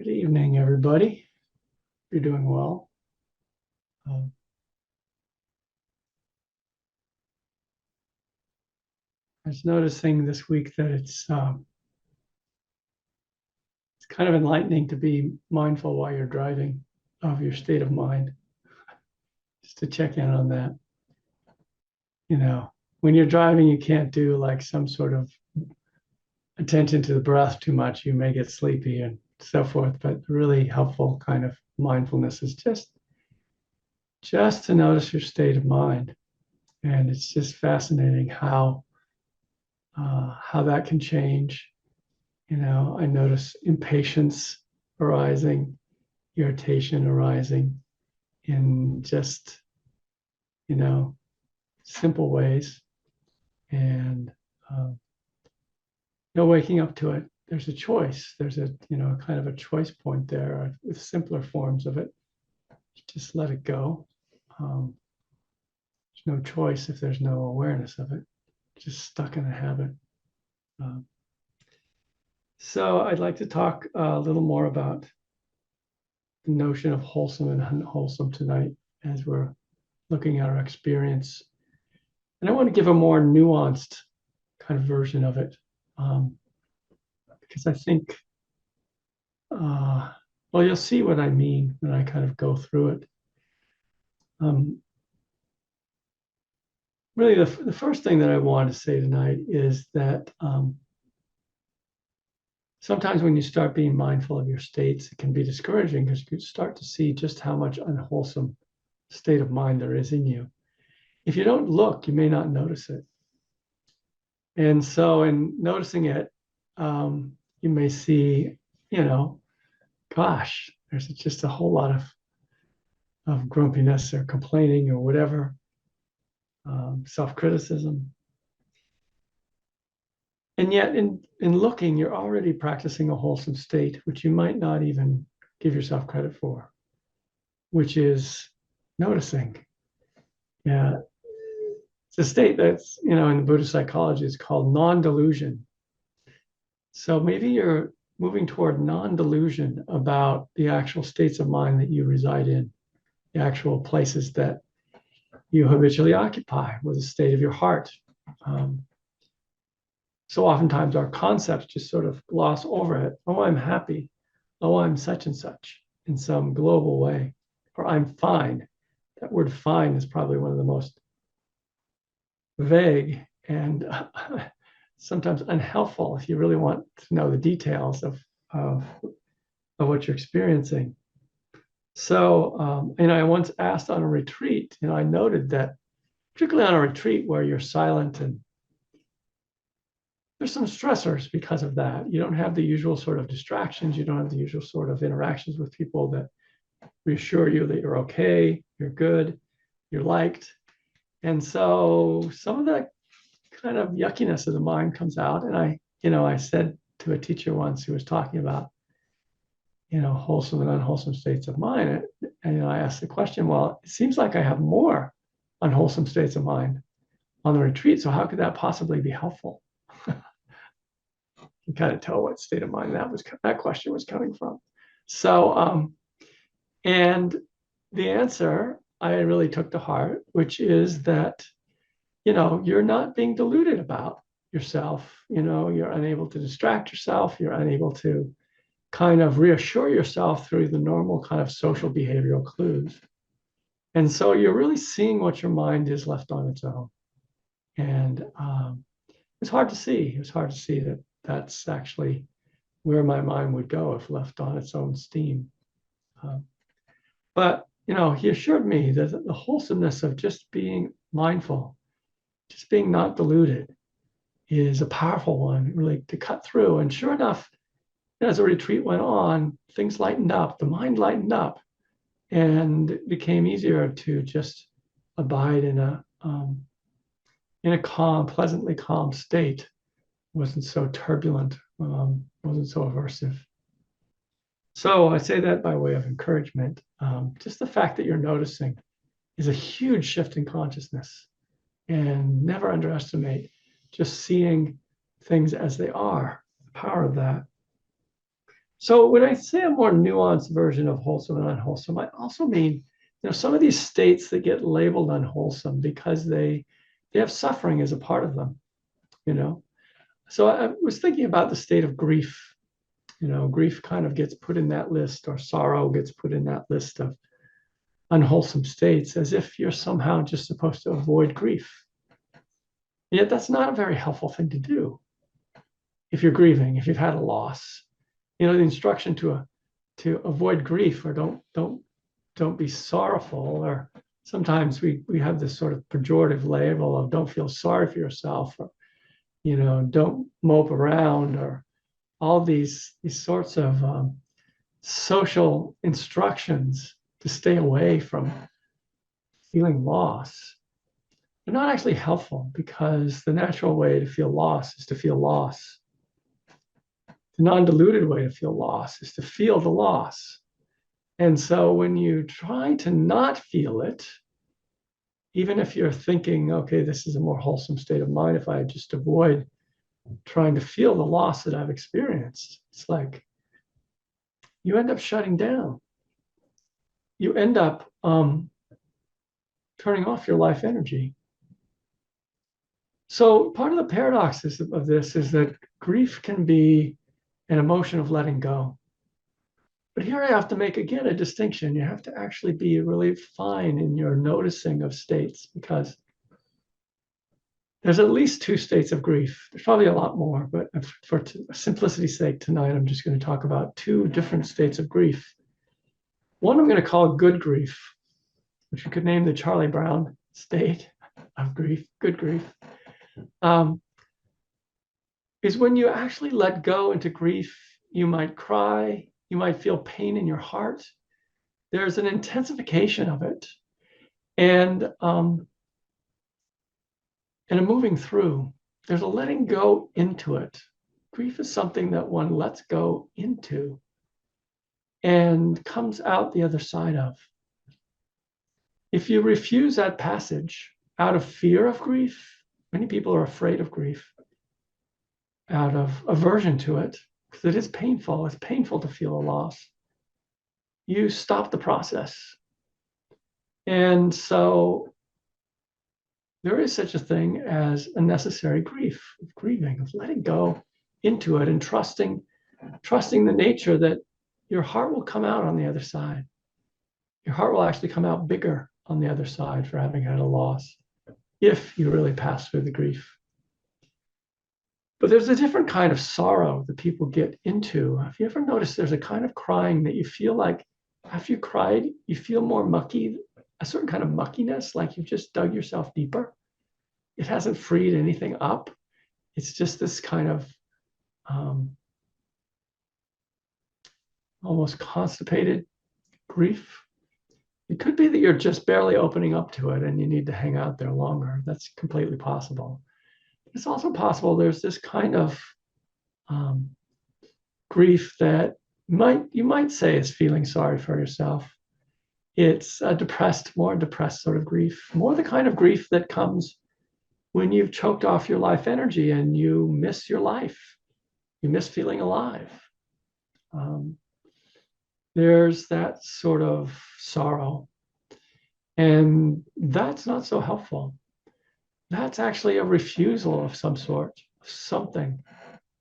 Good evening, everybody. You're doing well. I was noticing this week that it's kind of enlightening to be mindful while you're driving of your state of mind, just to check in on that. You know, when you're driving, you can't do like some sort of attention to the breath too much. You may get sleepy and so forth, but really helpful kind of mindfulness is just to notice your state of mind. And it's just fascinating how that can change. I notice impatience arising, irritation arising in just, simple ways. And, waking up to it, there's a choice. There's a, kind of a choice point there with simpler forms of it. Just let it go. There's no choice if there's no awareness of it. Just stuck in a habit. So I'd like to talk a little more about the notion of wholesome and unwholesome tonight as we're looking at our experience. And I want to give a more nuanced kind of version of it, because I think, you'll see what I mean when I kind of go through it. Really, the first thing that I want to say tonight is that sometimes when you start being mindful of your states, it can be discouraging because you start to see just how much unwholesome state of mind there is in you. If you don't look, you may not notice it. And so in noticing it, you may see, gosh, there's just a whole lot of grumpiness or complaining or whatever, self-criticism. And yet in looking, you're already practicing a wholesome state, which you might not even give yourself credit for, which is noticing. Yeah. It's a state that's, in the Buddhist psychology, it's called non-delusion. So maybe you're moving toward non-delusion about the actual states of mind that you reside in, the actual places that you habitually occupy, with the state of your heart. So oftentimes our concepts just sort of gloss over it. Oh, I'm happy. Oh, I'm such and such in some global way. Or I'm fine. That word fine is probably one of the most vague and sometimes unhelpful if you really want to know the details of what you're experiencing. So, I once asked on a retreat, I noted that particularly on a retreat where you're silent and there's some stressors because of that. You don't have the usual sort of distractions. You don't have the usual sort of interactions with people that reassure you that you're okay, you're good, you're liked. And so some of that kind of yuckiness of the mind comes out. And I said to a teacher once who was talking about, wholesome and unwholesome states of mind. And I asked the question, well, it seems like I have more unwholesome states of mind on the retreat. So how could that possibly be helpful? You can kind of tell what state of mind that question was coming from. So, and the answer I really took to heart, which is that, you're not being deluded about yourself. You're unable to distract yourself. You're unable to kind of reassure yourself through the normal kind of social behavioral clues. And so you're really seeing what your mind is left on its own. And it's hard to see. It was hard to see that that's actually where my mind would go if left on its own steam. But, he assured me that the wholesomeness of just being mindful, just being not deluded, is a powerful one, really, to cut through. And sure enough, as the retreat went on, things lightened up, the mind lightened up, and it became easier to just abide in a calm, pleasantly calm state. It wasn't so turbulent, wasn't so aversive. So I say that by way of encouragement. Just the fact that you're noticing is a huge shift in consciousness, and never underestimate just seeing things as they are, the power of that. So when I say a more nuanced version of wholesome and unwholesome, I also mean, some of these states that get labeled unwholesome because they have suffering as a part of them, you know. So I was thinking about the state of grief. Grief kind of gets put in that list, or sorrow gets put in that list of unwholesome states, as if you're somehow just supposed to avoid grief. Yet that's not a very helpful thing to do if you're grieving, if you've had a loss. The instruction to avoid grief, or don't be sorrowful, or sometimes we have this sort of pejorative label of don't feel sorry for yourself, or don't mope around, or all these sorts of social instructions to stay away from feeling loss. They're not actually helpful, because the natural way to feel loss is to feel loss. The non-diluted way to feel loss is to feel the loss. And so when you try to not feel it, even if you're thinking, okay, this is a more wholesome state of mind if I just avoid trying to feel the loss that I've experienced, it's like you end up shutting down. You end up turning off your life energy. So part of the paradox of this is that grief can be an emotion of letting go. But here I have to make, again, a distinction. You have to actually be really fine in your noticing of states, because there's at least two states of grief. There's probably a lot more, but for simplicity's sake tonight, I'm just going to talk about two different states of grief. One I'm going to call good grief, which you could name the Charlie Brown state of grief, good grief, is when you actually let go into grief. You might cry, you might feel pain in your heart. There's an intensification of it, and a moving through. There's a letting go into it. Grief is something that one lets go into and comes out the other side of. If you refuse that passage out of fear of grief, many people are afraid of grief, out of aversion to it, because it is painful. It's painful to feel a loss. You stop the process. And so there is such a thing as a necessary grief, of grieving, of letting go into it and trusting the nature that your heart will come out on the other side. Your heart will actually come out bigger on the other side for having had a loss, if you really pass through the grief. But there's a different kind of sorrow that people get into. Have you ever noticed there's a kind of crying that you feel like after you cried, you feel more mucky, a certain kind of muckiness, like you've just dug yourself deeper? It hasn't freed anything up. It's just this kind of almost constipated grief. It could be that you're just barely opening up to it and you need to hang out there longer. That's completely possible. It's also possible there's this kind of grief that you might say is feeling sorry for yourself. It's a more depressed sort of grief, more the kind of grief that comes when you've choked off your life energy and you miss your life. You miss feeling alive. There's that sort of sorrow. And that's not so helpful. That's actually a refusal of some sort, something,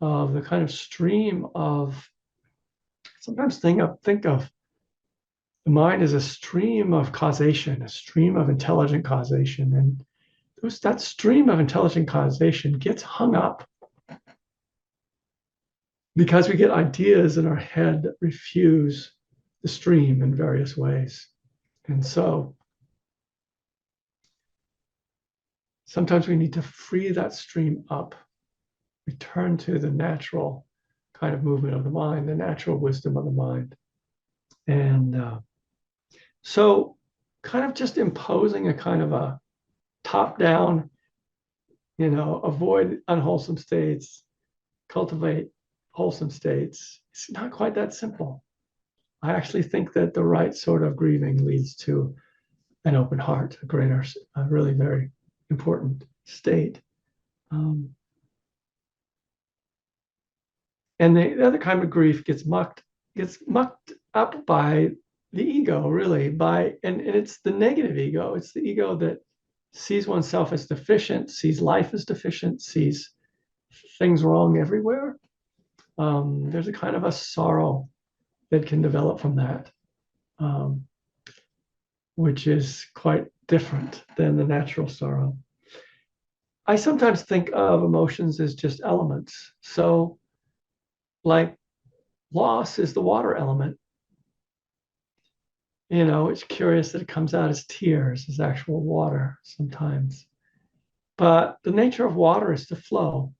of the kind of stream of, sometimes think of the mind as a stream of causation, a stream of intelligent causation. And that stream of intelligent causation gets hung up because we get ideas in our head that refuse the stream in various ways. And so sometimes we need to free that stream up, return to the natural kind of movement of the mind, the natural wisdom of the mind. And so kind of just imposing a kind of a top-down, avoid unwholesome states, cultivate wholesome states. It's not quite that simple. I actually think that the right sort of grieving leads to an open heart, a really very important state. And the other kind of grief gets mucked up by the ego, really, and it's the negative ego. It's the ego that sees oneself as deficient, sees life as deficient, sees things wrong everywhere. There's a kind of a sorrow that can develop from that, um, which is quite different than the natural sorrow. I sometimes think of emotions as just elements. So, like loss is the water element. It's curious that it comes out as tears, as actual water sometimes. But the nature of water is to flow.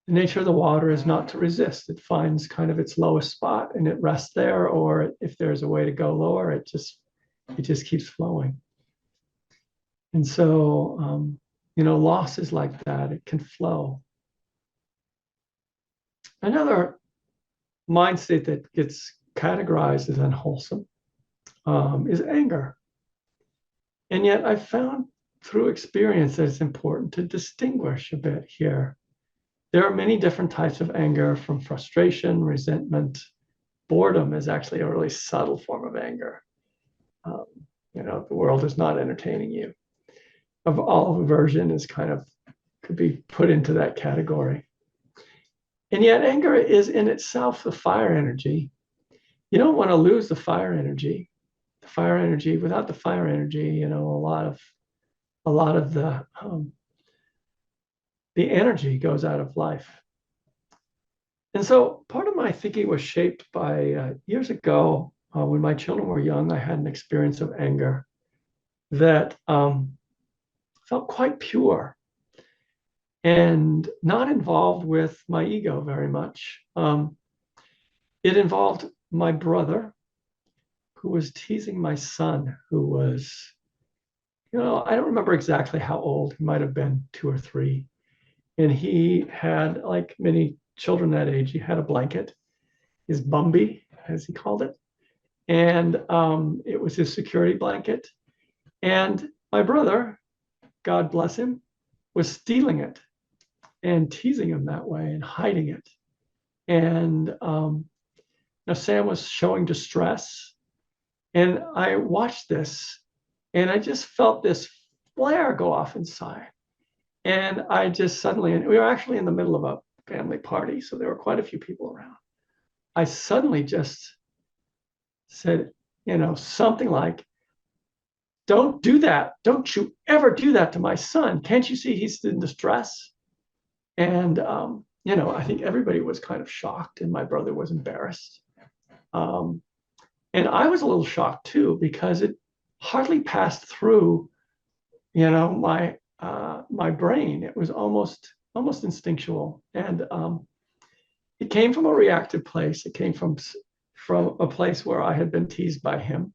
The nature of the water is not to resist. It finds kind of its lowest spot and it rests there, or if there's a way to go lower, it just keeps flowing. And so, loss is like that. It can flow. Another mind state that gets categorized as unwholesome is anger. And yet I found through experience that it's important to distinguish a bit here. There are many different types of anger, from frustration, resentment. Boredom is actually a really subtle form of anger. The world is not entertaining you. Of all aversion is could be put into that category. And yet anger is in itself the fire energy. You don't want to lose the fire energy. The fire energy, without the fire energy, a lot of the energy goes out of life. And so part of my thinking was shaped by years ago, when my children were young. I had an experience of anger that felt quite pure and not involved with my ego very much. It involved my brother, who was teasing my son, who was, I don't remember exactly how old. He might have been 2 or 3. And he had, like many children that age, he had a blanket, his Bumby, as he called it. And it was his security blanket. And my brother, God bless him, was stealing it and teasing him that way and hiding it. And now Sam was showing distress. And I watched this and I just felt this flare go off inside. And I just suddenly, and we were actually in the middle of a family party, so there were quite a few people around. I suddenly just said, something like, "Don't do that. Don't you ever do that to my son. Can't you see he's in distress?" And, I think everybody was kind of shocked, and my brother was embarrassed. And I was a little shocked too, because it hardly passed through, my brain. It was almost instinctual. And it came from a reactive place. It came from a place where I had been teased by him.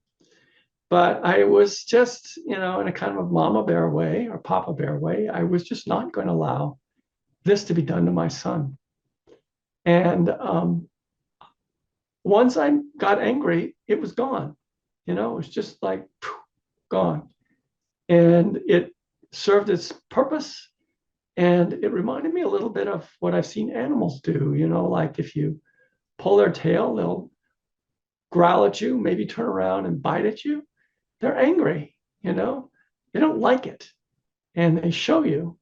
But I was just, in a kind of a mama bear way or papa bear way, I was just not going to allow this to be done to my son. And once I got angry, it was gone. It was just like gone. And it served its purpose. And it reminded me a little bit of what I've seen animals do. Like if you pull their tail, they'll growl at you, maybe turn around and bite at you. They're angry, they don't like it. And they show you,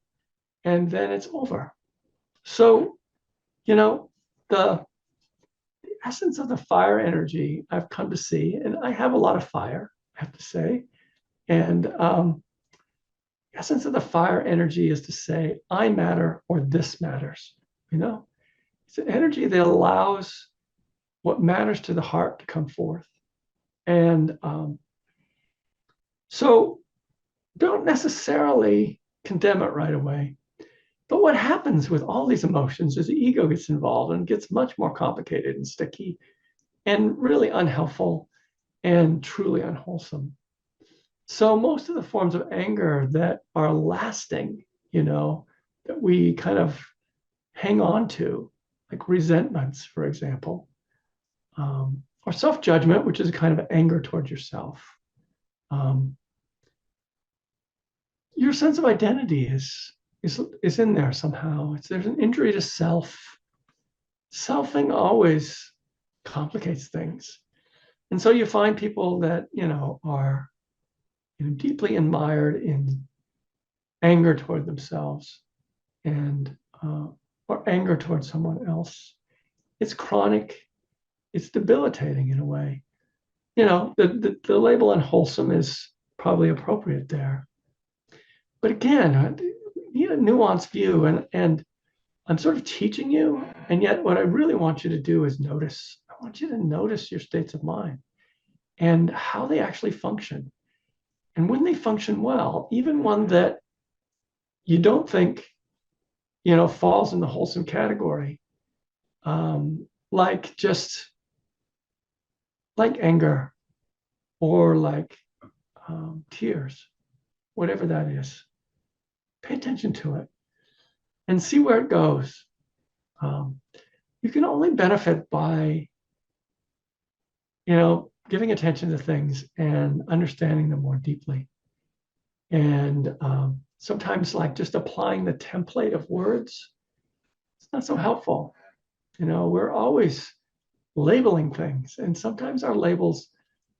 and then it's over. So, the essence of the fire energy I've come to see, and I have a lot of fire, I have to say. And the essence of the fire energy is to say, I matter or this matters. It's an energy that allows what matters to the heart to come forth. And so don't necessarily condemn it right away. But what happens with all these emotions is the ego gets involved and gets much more complicated and sticky and really unhelpful and truly unwholesome. So most of the forms of anger that are lasting, that we kind of hang on to, like resentments, for example, or self-judgment, which is a kind of anger towards yourself. Your sense of identity is in there somehow. There's an injury to self. selfing always complicates things. And so you find people that, are deeply admired in anger toward themselves and or anger toward someone else. It's chronic. It's debilitating in a way. The label unwholesome is probably appropriate there. But again, you need a nuanced view, and I'm sort of teaching you, and yet what I really want you to do is notice. I want you to notice your states of mind and how they actually function. And when they function well, even one that you don't think, falls in the wholesome category, like just like anger or like tears, whatever that is, pay attention to it and see where it goes. You can only benefit by, giving attention to things and understanding them more deeply. And sometimes, like just applying the template of words, it's not so helpful. We're always labeling things, and sometimes our labels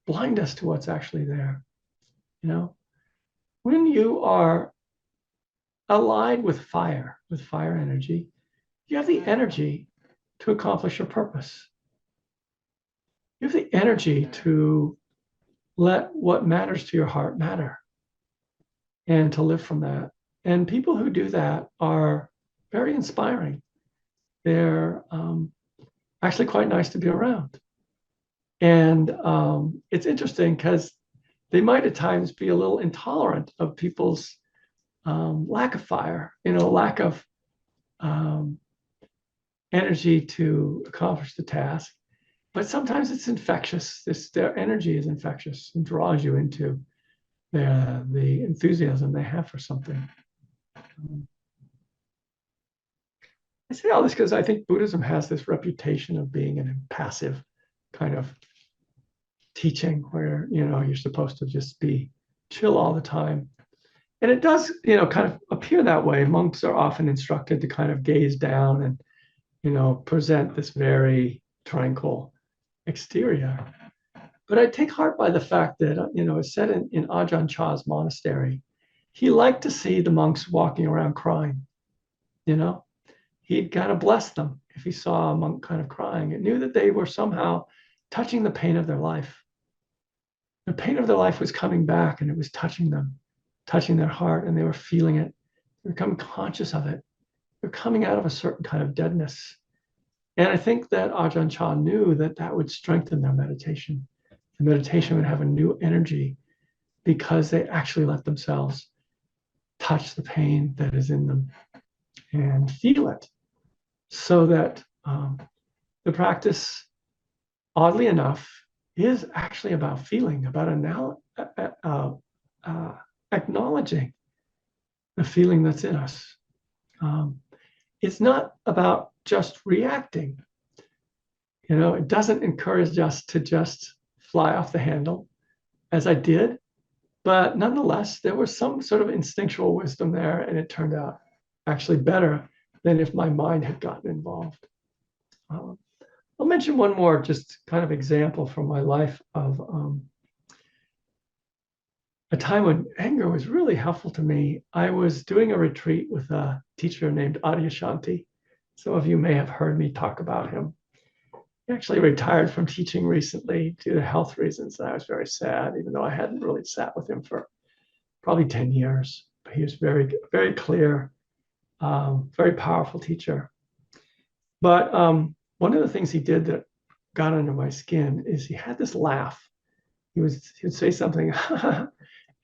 blind us to what's actually there. When you are allied with fire energy, you have the energy to accomplish your purpose. You have the energy to let what matters to your heart matter and to live from that. And people who do that are very inspiring. They're actually quite nice to be around. And it's interesting because they might at times be a little intolerant of people's lack of fire, lack of energy to accomplish the task. But sometimes it's infectious. Their energy is infectious and draws you into the enthusiasm they have for something. I say all this because I think Buddhism has this reputation of being an impassive kind of teaching where, you're supposed to just be chill all the time. And it does, kind of appear that way. Monks are often instructed to kind of gaze down and, present this very tranquil exterior. But I take heart by the fact that, it's said in Ajahn Chah's monastery, he liked to see the monks walking around crying. He'd kind of bless them if he saw a monk kind of crying. It knew that they were somehow touching the pain of their life. The pain of their life was coming back, and it was touching them, touching their heart, and they were feeling it. They were becoming conscious of it. They're coming out of a certain kind of deadness. And I think that Ajahn Chah knew that that would strengthen their meditation. The meditation would have a new energy because they actually let themselves touch the pain that is in them and feel it. So that the practice, oddly enough, is actually about feeling, about acknowledging the feeling that's in us. It's not about just reacting. It doesn't encourage us to just fly off the handle, as I did. But nonetheless, there was some sort of instinctual wisdom there, and it turned out actually better than if my mind had gotten involved. I'll mention one more just kind of example from my life of a time when anger was really helpful to me. I was doing a retreat with a teacher named Adyashanti. Some of you may have heard me talk about him. He actually retired from teaching recently due to health reasons, and I was very sad, even though I hadn't really sat with him for probably 10 years. But he was very, very clear, very powerful teacher. But one of the things he did that got under my skin is he had this laugh. He would say something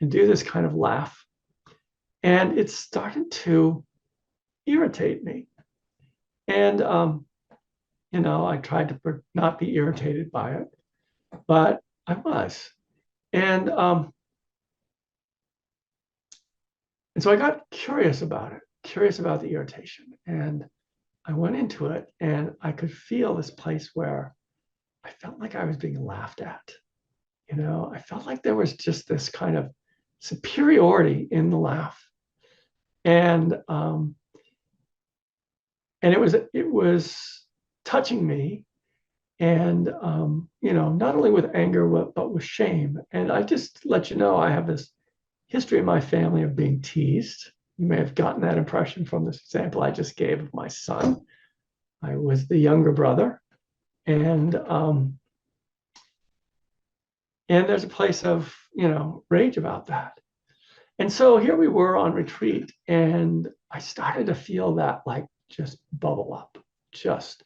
and do this kind of laugh. And it started to irritate me. And, I tried to not be irritated by it, but I was. And so I got curious about it, curious about the irritation. And I went into it, and I could feel this place where I felt like I was being laughed at. I felt like there was just this kind of superiority in the laugh. And it was touching me, and not only with anger but with shame. And I just let you know, I have this history in my family of being teased. You may have gotten that impression from this example I just gave of my son. I was the younger brother, and there's a place of rage about that. And so here we were on retreat, and I started to feel that like just bubble up, just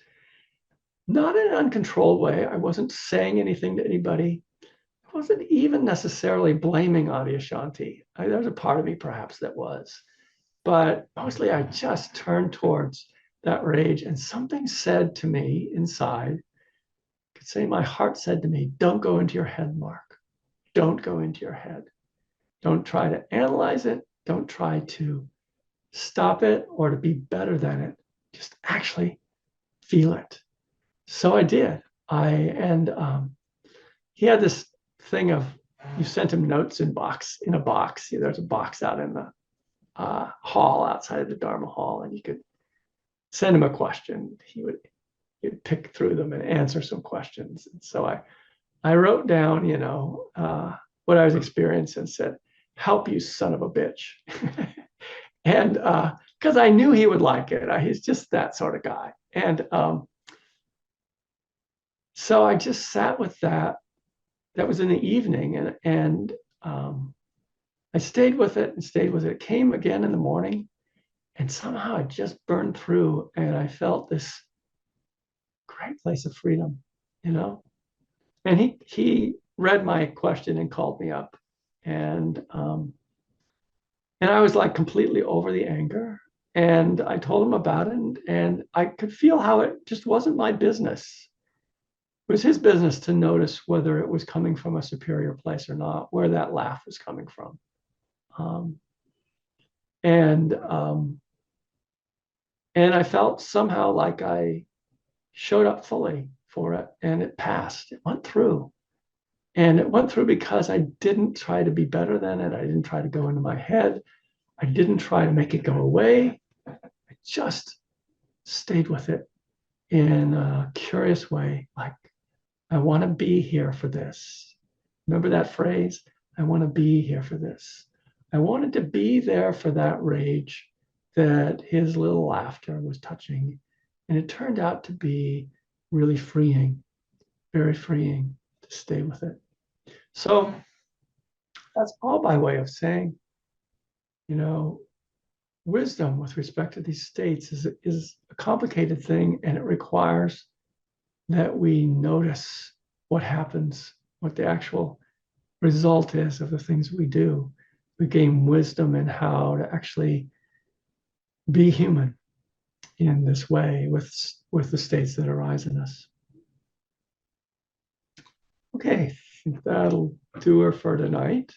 not in an uncontrolled way. I wasn't saying anything to anybody. I wasn't even necessarily blaming Adyashanti. There was a part of me perhaps that was, but mostly I just turned towards that rage, and something said to me inside, I could say my heart said to me, don't go into your head, Mark. Don't go into your head. Don't try to analyze it. Don't try to stop it or to be better than it. Just actually feel it. So I did. He had this thing of, you sent him notes in a box. There's a box out in the hall outside of the Dharma hall, and you could send him a question. He'd pick through them and answer some questions. And so I wrote down, what I was experiencing, and said, help, you son of a bitch. And because I knew he would like it. He's just that sort of guy. And so I just sat with that. That was in the evening, and I stayed with it and stayed with it. It came again in the morning, and somehow it just burned through, and I felt this great place of freedom, And he read my question and called me up, and I was like completely over the anger, and I told him about it, and I could feel how it just wasn't my business. It was his business to notice whether it was coming from a superior place or not, where that laugh was coming from. And I felt somehow like I showed up fully for it, and it passed. It went through. And it went through because I didn't try to be better than it. I didn't try to go into my head. I didn't try to make it go away. I just stayed with it in a curious way, like, I want to be here for this. Remember that phrase? I want to be here for this. I wanted to be there for that rage that his little laughter was touching. And it turned out to be really freeing, very freeing to stay with it. So that's all by way of saying, wisdom with respect to these states is a complicated thing, and it requires that we notice what happens, what the actual result is of the things we do. We gain wisdom in how to actually be human in this way with the states that arise in us. Okay, I think that'll do her for tonight.